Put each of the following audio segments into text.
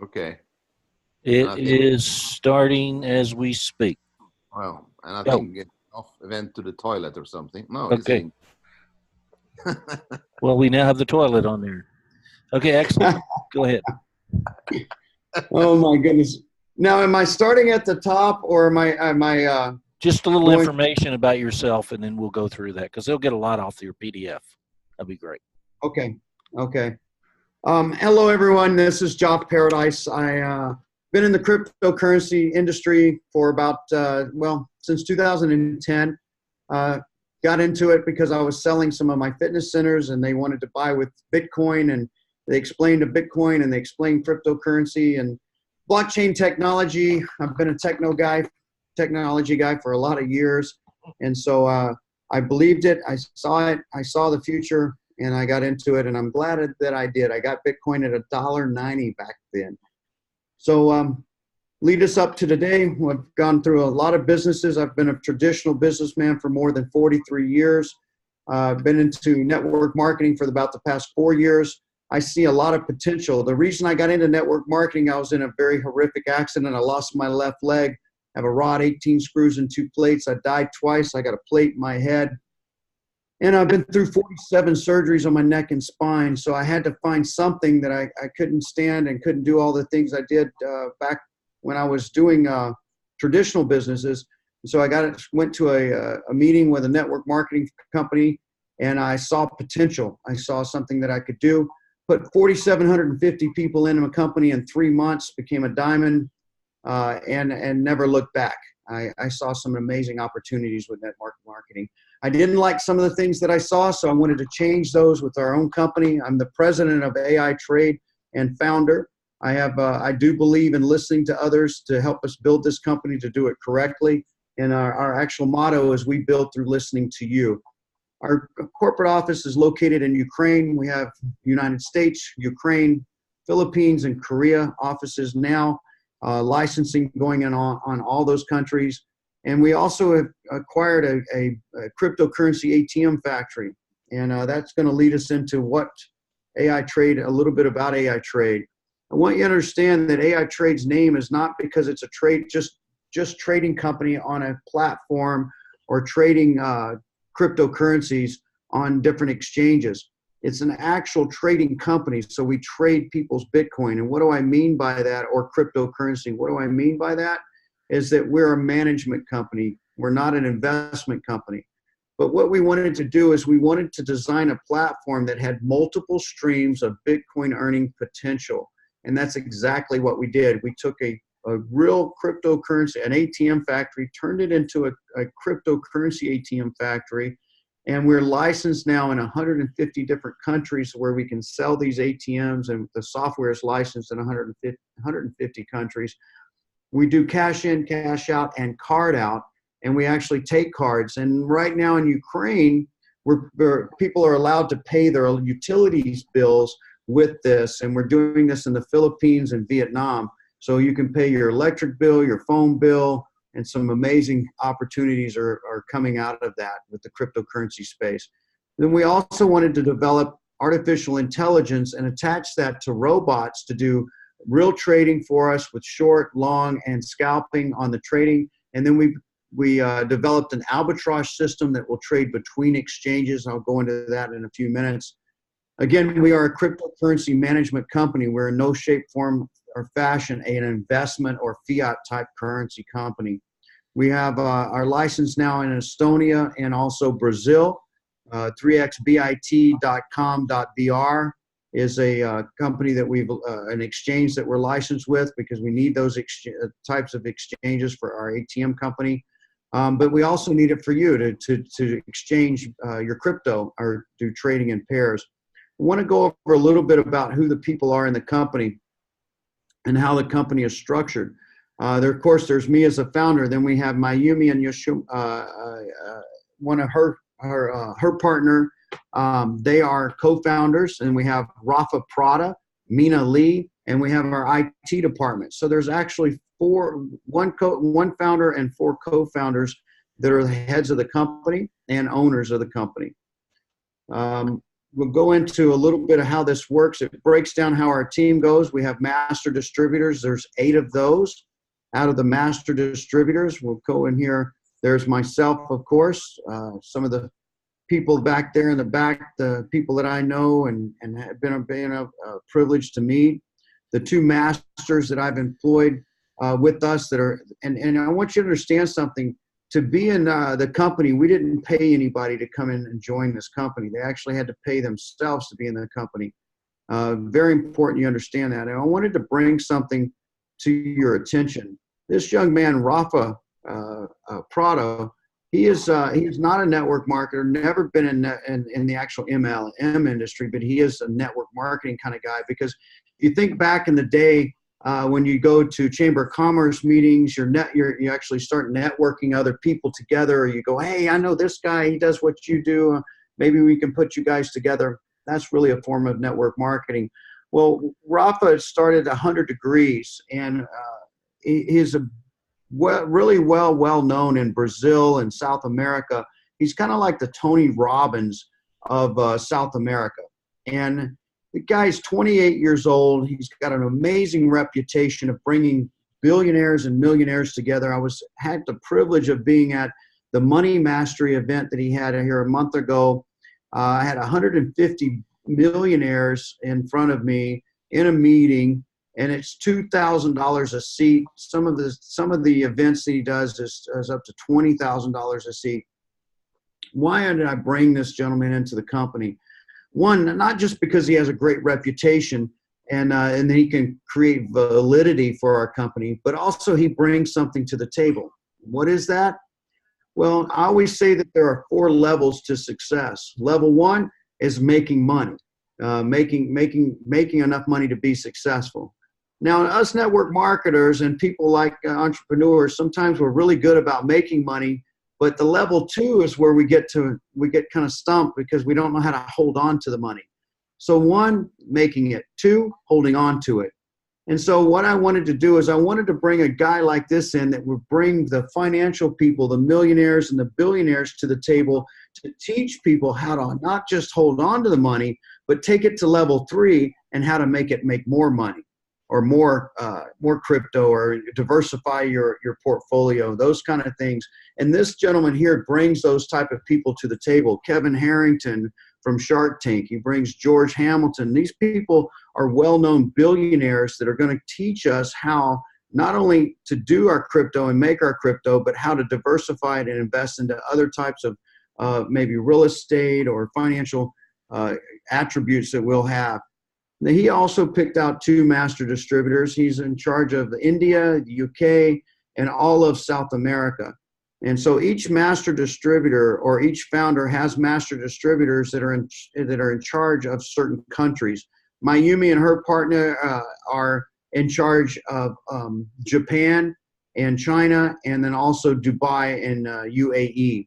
Okay. And It I think, is starting as we speak. well, and I Go. think get off event to the toilet or something. No, it's Okay. in. Well, we now have the toilet on there. Okay, excellent. Go ahead. Oh my goodness. Now, am I starting at the top or am I Just a little going? information about yourself, and then we'll go through that because they'll get a lot off your PDF. That'd be great. Okay. Okay. Hello, everyone. This is Joff Paradise. I been in the cryptocurrency industry for about since 2010. Got into it because I was selling some of my fitness centers, and they wanted to buy with Bitcoin, and they explained to Bitcoin, and they explained cryptocurrency and blockchain technology. I've been a technology guy for a lot of years, and so I believed it. I saw it. I saw the future. And I got into it, and I'm glad that I did. I got Bitcoin at $1.90 back then. So lead us up to today. I've gone through a lot of businesses. I've been a traditional businessman for more than 43 years. I've been into network marketing for about the past 4 years. I see a lot of potential. The reason I got into network marketing, I was in a very horrific accident. I lost my left leg. I have a rod, 18 screws, and 2 plates. I died twice. I got a plate in my head. And I've been through 47 surgeries on my neck and spine, so I had to find something that I couldn't stand and couldn't do all the things I did back when I was doing traditional businesses. So went to a meeting with a network marketing company, and I saw potential. I saw something that I could do. Put 4,750 people in a company in 3 months, became a diamond, and never looked back. I saw some amazing opportunities with network marketing. I didn't like some of the things that I saw, so I wanted to change those with our own company. I'm the president of AI Trade and founder. I do believe in listening to others to help us build this company to do it correctly. And our actual motto is we build through listening to you. Our corporate office is located in Ukraine. We have United States, Ukraine, Philippines, and Korea offices now. Licensing going on all those countries. And we also have acquired a cryptocurrency ATM factory. And that's going to lead us into what AI Trade, a little bit about AI Trade. I want you to understand that AI Trade's name is not because it's a trade, just trading company on a platform or trading cryptocurrencies on different exchanges. It's an actual trading company, so we trade people's Bitcoin. And what do I mean by that, or cryptocurrency? What do I mean by that is that we're a management company. We're not an investment company. But what we wanted to do is we wanted to design a platform that had multiple streams of Bitcoin earning potential. And that's exactly what we did. We took a real cryptocurrency, an ATM factory, turned it into a cryptocurrency ATM factory. And we're licensed now in 150 different countries where we can sell these ATMs, and the software is licensed in 150 countries. We do cash in, cash out, and card out, and we actually take cards. And right now in Ukraine, people are allowed to pay their utilities bills with this, and we're doing this in the Philippines and Vietnam. So you can pay your electric bill, your phone bill, and some amazing opportunities are coming out of that with the cryptocurrency space. Then we also wanted to develop artificial intelligence and attach that to robots to do real trading for us with short, long, and scalping on the trading. And then we developed an albatross system that will trade between exchanges. I'll go into that in a few minutes. Again, we are a cryptocurrency management company. We're in no shape, form, or fashion an investment or fiat type currency company. We have our license now in Estonia and also Brazil. 3xbit.com.br is a company that an exchange that we're licensed with because we need those types of exchanges for our ATM company. But we also need it for you to exchange your crypto or do trading in pairs. I want to go over a little bit about who the people are in the company and how the company is structured. Of course, there's me as a founder. Then we have Mayumi and one of her partner. They are co-founders, and we have Rafa Prada, Mina Lee, and we have our IT department. So there's actually one founder and 4 co-founders that are the heads of the company and owners of the company. we'll go into a little bit of how this works. It breaks down how our team goes. We have master distributors. There's 8 of those. Out of the master distributors, we'll go in here. There's myself, of course, some of the people back there in the back, the people that I know and have been a privilege to meet. The 2 masters that I've employed with us that are, and I want you to understand something. To be in the company, we didn't pay anybody to come in and join this company. They actually had to pay themselves to be in the company. Very important you understand that. And I wanted to bring something to your attention. This young man, Rafa Prado, he is not a network marketer, never been in the actual MLM industry, but he is a network marketing kind of guy. Because you think back in the day, when you go to Chamber of Commerce meetings, you actually start networking other people together, or you go, hey, I know this guy, he does what you do. Maybe we can put you guys together. That's really a form of network marketing. Well, Rafa started 100 Degrees, and he's really well known in Brazil and South America. He's kind of like the Tony Robbins of South America. And the guy's 28 years old. He's got an amazing reputation of bringing billionaires and millionaires together. I had the privilege of being at the Money Mastery event that he had here a month ago. I had 150 millionaires in front of me in a meeting, and it's $2,000 a seat. Some of the events that he does is up to $20,000 a seat. Why did I bring this gentleman into the company? One, not just because he has a great reputation and he can create validity for our company, but also he brings something to the table. What is that? Well, I always say that there are 4 levels to success. Level 1 is making money, making enough money to be successful. Now, us network marketers and people like entrepreneurs, sometimes we're really good about making money. But the level 2 is where we get kind of stumped because we don't know how to hold on to the money. So 1, making it. 2, holding on to it. And so what I wanted to do is I wanted to bring a guy like this in that would bring the financial people, the millionaires and the billionaires to the table to teach people how to not just hold on to the money, but take it to level 3 and how to make it make more money or more crypto, or diversify your portfolio, those kind of things. And this gentleman here brings those type of people to the table. Kevin Harrington from Shark Tank. He brings George Hamilton. These people are well-known billionaires that are going to teach us how not only to do our crypto and make our crypto, but how to diversify it and invest into other types of maybe real estate or financial attributes that we'll have. Now, he also picked out 2 master distributors. He's in charge of India, the UK, and all of South America. And so each master distributor or each founder has master distributors that are in charge of certain countries. Mayumi and her partner are in charge of Japan and China, and then also Dubai and UAE.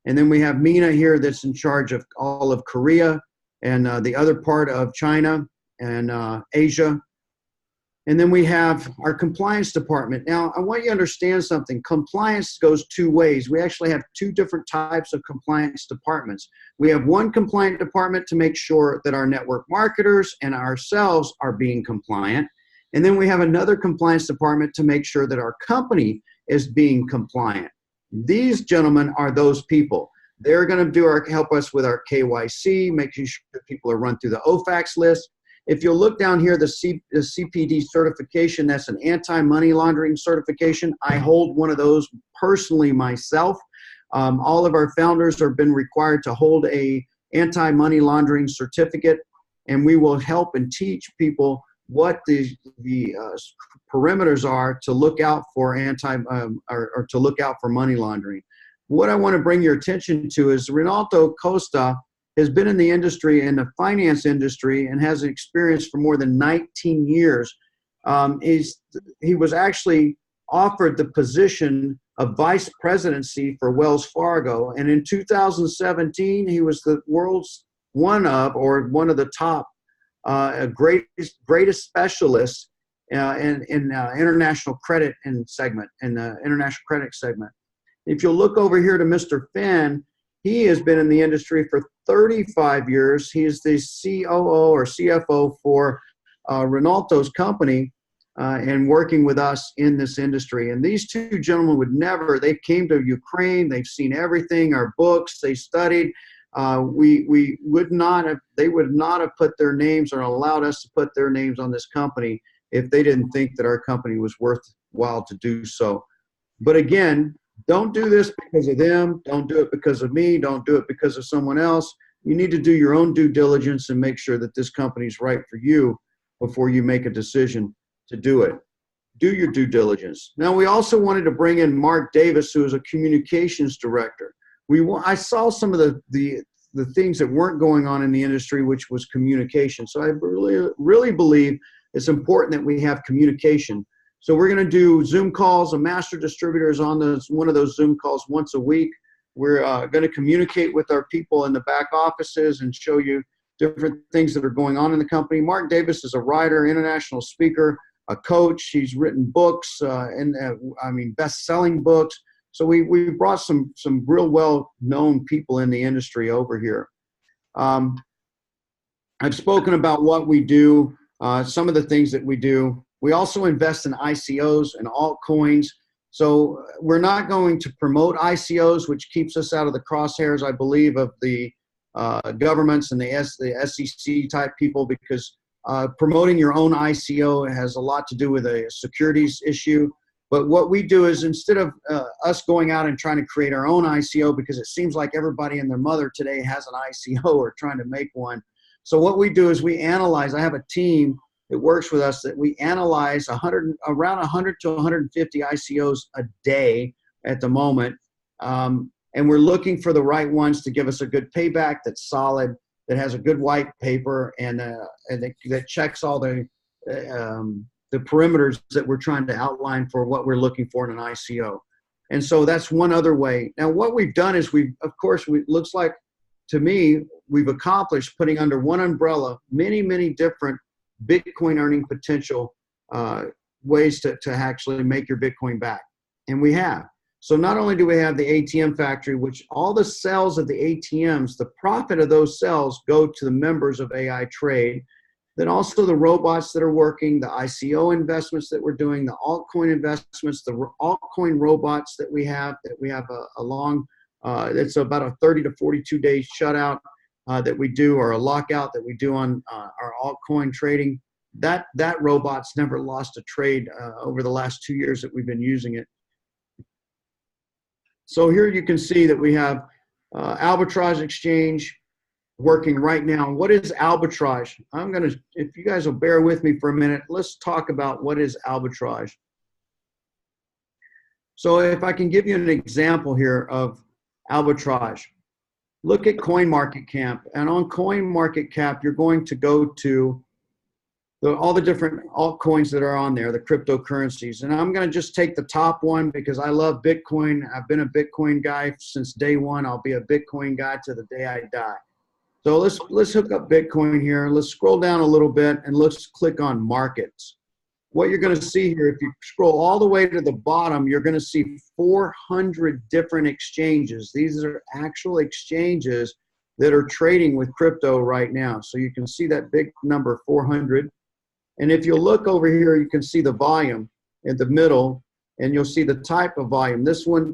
And then we have Mina here that's in charge of all of Korea and the other part of China and Asia. And then we have our compliance department. Now, I want you to understand something. Compliance goes 2 ways. We actually have 2 different types of compliance departments. We have one compliant department to make sure that our network marketers and ourselves are being compliant. And then we have another compliance department to make sure that our company is being compliant. These gentlemen are those people. They're going to help us with our KYC, making sure that people are run through the OFAX list. If you'll look down here, the CPD certification, that's an anti-money laundering certification. I hold one of those personally myself. All of our founders have been required to hold a anti-money laundering certificate, and we will help and teach people what the perimeters are to look out for or to look out for money laundering. What I want to bring your attention to is Ronaldo Costa has been in the industry, in the finance industry, and has experience for more than 19 years. He was actually offered the position of vice presidency for Wells Fargo. And in 2017, he was the world's one of the top greatest specialists in international credit and segment, in the international credit segment. If you'll look over here to Mr. Finn, He has been in the industry for 35 years. He is the COO or CFO for Ronaldo's company and working with us in this industry. And these two gentlemen would never, they came to Ukraine, they've seen everything, our books, they studied. We would not have, they would not have put their names or allowed us to put their names on this company if they didn't think that our company was worthwhile to do so. But again, don't do this because of them. Don't do it because of me. Don't do it because of someone else. You need to do your own due diligence and make sure that this company is right for you before you make a decision to do it. Do your due diligence. Now, we also wanted to bring in Mark Davis, who is a communications director. I saw some of the things that weren't going on in the industry, which was communication. So I really believe it's important that we have communication. So we're going to do Zoom calls. A master distributor is on one of those Zoom calls once a week. We're going to communicate with our people in the back offices and show you different things that are going on in the company. Mark Davis is a writer, international speaker, a coach. He's written books, best-selling books. So we brought some real well-known people in the industry over here. I've spoken about what we do, some of the things that we do. We also invest in ICOs and altcoins. So we're not going to promote ICOs, which keeps us out of the crosshairs, I believe, of the governments and the SEC type people, because promoting your own ICO has a lot to do with a securities issue. But what we do is, instead of us going out and trying to create our own ICO, because it seems like everybody and their mother today has an ICO or trying to make one. So what we do is we analyze. I have a team that works with us that we analyze around 100 to 150 ICOs a day at the moment. And we're looking for the right ones to give us a good payback that's solid, that has a good white paper, and that checks all the perimeters that we're trying to outline for what we're looking for in an ICO. And so that's one other way. Now, what we've done is looks like to me, we've accomplished putting under one umbrella many, many different Bitcoin earning potential ways to actually make your Bitcoin back. And we have. So not only do we have the ATM factory, which all the sales of the ATMs, the profit of those sales go to the members of AI Trade, then also the robots that are working, the ICO investments that we're doing, the altcoin investments, the altcoin robots that we have a long, it's about a 30 to 42 day shutout that we do, or a lockout that we do on our altcoin trading. That robot's never lost a trade over the last 2 years that we've been using it. So here you can see that we have Arbitrage Exchange working right now. What is arbitrage? If you guys will bear with me for a minute, let's talk about what is arbitrage. So if I can give you an example here of arbitrage. Look at CoinMarketCap, and on CoinMarketCap, you're going to go to all the different altcoins that are on there, the cryptocurrencies. And I'm going to just take the top one because I love Bitcoin. I've been a Bitcoin guy since day one. I'll be a Bitcoin guy to the day I die. So let's hook up Bitcoin here. Let's scroll down a little bit and let's click on markets. What you're going to see here, if you scroll all the way to the bottom, you're going to see 400 different exchanges. These are actual exchanges that are trading with crypto right now. So you can see that big number, 400. And if you look over here, you can see the volume in the middle, and you'll see the type of volume. This one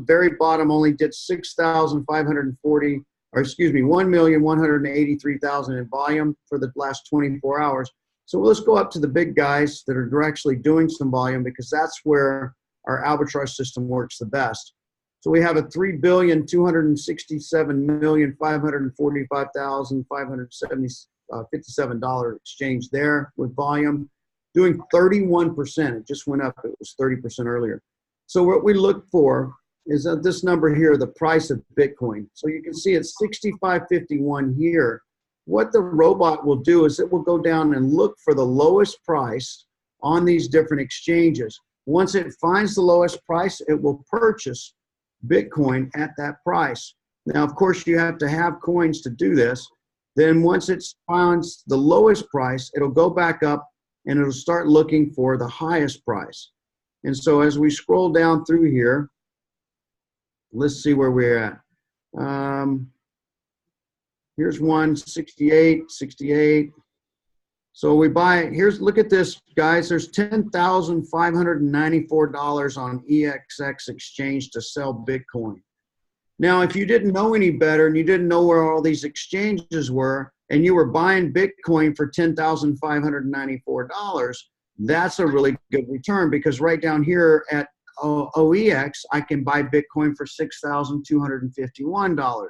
very bottom only did 6,540, or excuse me, 1,183,000 in volume for the last 24 hours. So let's go up to the big guys that are actually doing some volume, because that's where our arbitrage system works the best. So we have a $3,267,545,557 exchange there with volume, doing 31%. It just went up. It was 30% earlier. So what we look for is that this number here, the price of Bitcoin. So you can see it's 65.51 here. What the robot will do is it will go down and look for the lowest price on these different exchanges. Once it finds the lowest price, it will purchase Bitcoin at that price. Now, of course, you have to have coins to do this. Then once it finds the lowest price, it'll go back up and it'll start looking for the highest price. And so as we scroll down through here, let's see where we're at. Here's one, 68, 68. So we buy, look at this, guys. There's $10,594 on EXX exchange to sell Bitcoin. Now, if you didn't know any better and you didn't know where all these exchanges were, and you were buying Bitcoin for $10,594, that's a really good return, because right down here at OEX, I can buy Bitcoin for $6,251.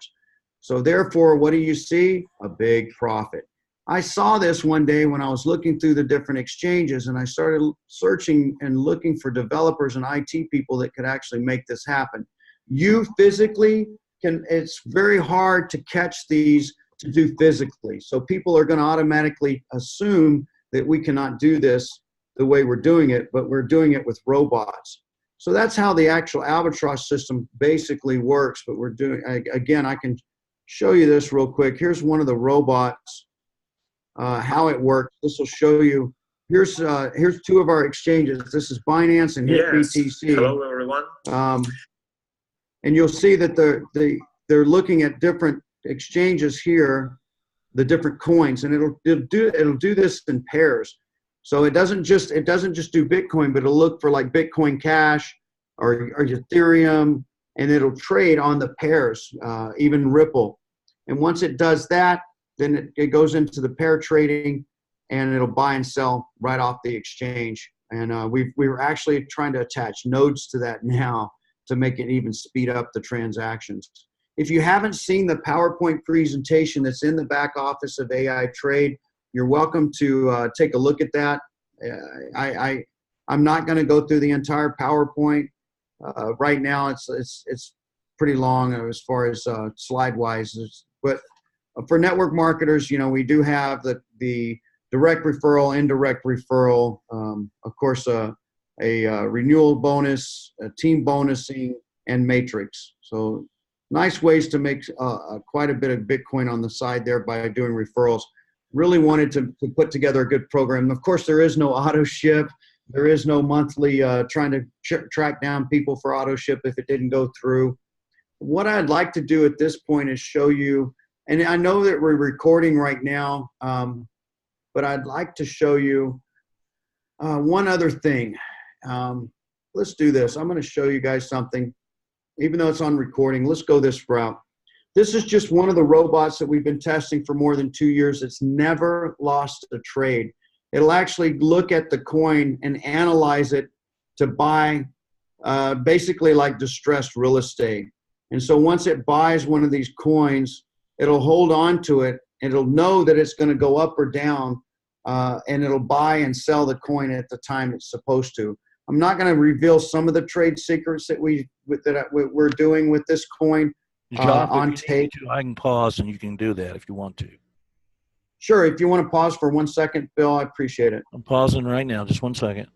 So therefore, what do you see? A big profit. I saw this one day when I was looking through the different exchanges, and I started searching and looking for developers and IT people that could actually make this happen. You physically can, it's very hard to catch these to do physically. So people are going to automatically assume that we cannot do this the way we're doing it, but we're doing it with robots. So that's how the actual albatross system basically works. But we're doing, again, I can show you this real quick. Here's one of the robots, how it works. This will show you. Here's two of our exchanges. This is Binance and HitBTC. Hello, everyone. And you'll see that they're looking at different exchanges here, the different coins, and it'll do this in pairs. So it doesn't just do Bitcoin, but it'll look for like Bitcoin Cash or Ethereum, and it'll trade on the pairs, even Ripple. And once it does that, then it goes into the pair trading, and it'll buy and sell right off the exchange. And we're actually trying to attach nodes to that now to make it even speed up the transactions. If you haven't seen the PowerPoint presentation that's in the back office of AI Trade, you're welcome to take a look at that. I'm not going to go through the entire PowerPoint right now. It's pretty long as far as slide-wise. But for network marketers, you know, we do have the direct referral, indirect referral, of course, a renewal bonus, a team bonusing, and matrix. So nice ways to make quite a bit of Bitcoin on the side there by doing referrals. Really wanted to put together a good program. Of course, there is no auto ship. There is no monthly trying to track down people for auto ship if it didn't go through. What I'd like to do at this point is show you, and I know that we're recording right now, but I'd like to show you one other thing. Let's do this. I'm going to show you guys something. Even though it's on recording, let's go this route. This is just one of the robots that we've been testing for more than 2 years. It's never lost a trade. It'll actually look at the coin and analyze it to buy basically like distressed real estate. And so once it buys one of these coins, it'll hold on to it. It'll know that it's going to go up or down, and it'll buy and sell the coin at the time it's supposed to. I'm not going to reveal some of the trade secrets that we're doing with this coin on tape. I can pause and you can do that if you want to. Sure. If you want to pause for 1 second, Bill, I appreciate it. I'm pausing right now. Just 1 second.